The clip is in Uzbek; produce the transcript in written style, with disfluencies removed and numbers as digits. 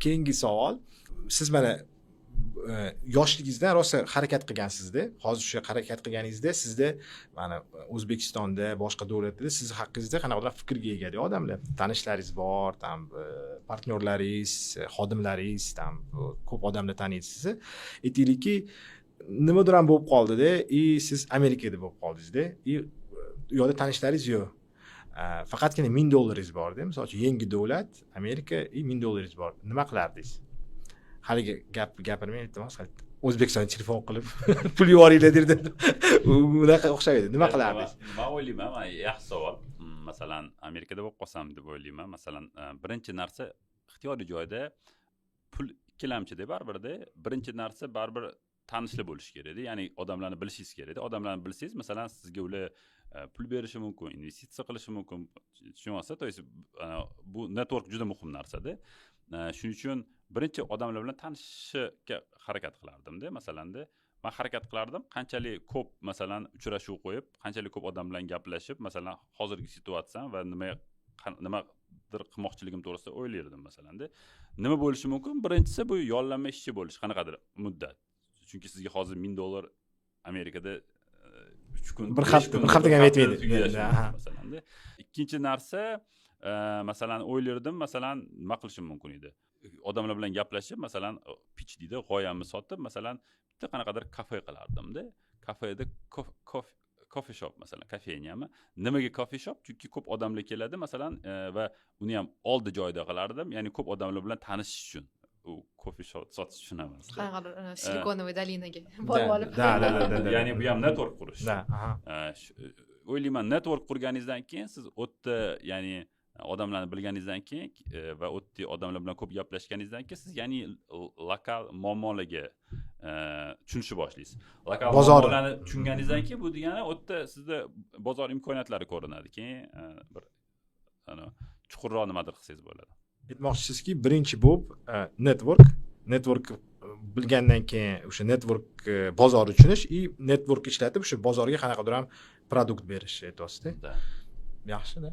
keyingi savol, siz mana yoshligingizdan rosa harakat qilgansizda, hozir o'sha harakat qilganingizda sizda mana O'zbekistonda, boshqa davlatlarda siz haqingizda qanaqadir fikrga ega odamlar, tanishlaringiz bor, tam partnyorlaringiz, xodimlaringiz, tam ko'p odamlar taniydi sizni. Aytaylikki, nimadir ham bo'lib qoldi-da, siz Amerikada bo'lib qoldingiz-da, u yoqda tanishlaringiz yo'q. Faqatgina $1000 bor-da, misol uchun yangi davlat, Amerika, $1000 bor. Nima qilardingiz? Haligi gapirmay iltimos, O'zbekistonga telefon qilib pul yuboringlar derdim. Unaqa o'xshaydi. Nima qilardingiz? Men o'ylayman, yaxshi savol. Masalan, Amerikada bo'lib qolsam deb o'ylayman. Masalan, birinchi narsa ixtiyoriy joyda pul ikkilamchida baribirda. Birinchi narsa baribir tanishlar bo'lishi kerak-da. Ya'ni odamlarni bilishingiz kerak-da. Odamlarni bilsangiz, masalan, sizga ular pul berishi mumkin, investitsiya qilishi mumkin. Tushunyapsiz? To есть bu network juda muhim narsa-da. Shuning uchun birinchi odamlar bilan tanishishga harakat qilardim-da. Masalanda men harakat qilardim, qanchalik ko'p masalan uchrashuv qo'yib, qanchalik ko'p odam bilan gaplashib, masalan, hozirgi situatsiyam va nimadir qilmoqchiligim to'g'risida o'ylardim masalanda. Nima bo'lishi mumkin? Birinchisi bu yollanma ishchi bo'lish, qanaqadir muddat. Chunki sizga hozir $1000 Amerikada 3 kun, bir haftaga yetmaydi. Masalanda. Ikkinchi narsa, masalan, o'ylardim, masalan, nima qilishim mumkin edi? Odamlar bilan gaplashib, masalan, pitch deydi, g'oyamni sotib, masalan, bitta qanaqadir kafe qilardim-da. Kafeda coffee shop, masalan, kafenyami. Nimaga coffee shop? Chunki ko'p odamlar keladi, masalan, va uni ham oldi joyda qilardim, ya'ni ko'p odamlar bilan tanishish uchun. U coffee shop sotish uchun emas. Qanaqadir Silikonovoy dolinaga borib olib. Ya'ni bu ham network qurish. O'ylayman, network qurganingizdan keyin siz o'tda, ya'ni odamlarni bilganingizdan keyin va o'tda odamlar bilan ko'p gaplashganingizdan keyin siz ya'ni lokal muammolarga tushunishni boshlaysiz. Lokal muammolarni tushunganingizdan keyin bu degani o'tda sizda bozor imkoniyatlari ko'rinadi. Keyin bir chuqurroq nimadir qilsangiz bo'ladi. Aytmoqchisizki, birinchi bo'lib network bilgandan keyin o'sha network bozor tushunish, network ishlatib o'sha bozorga qanaqadir ham produkt berish aytyapsiz-da. Yaxshi-da.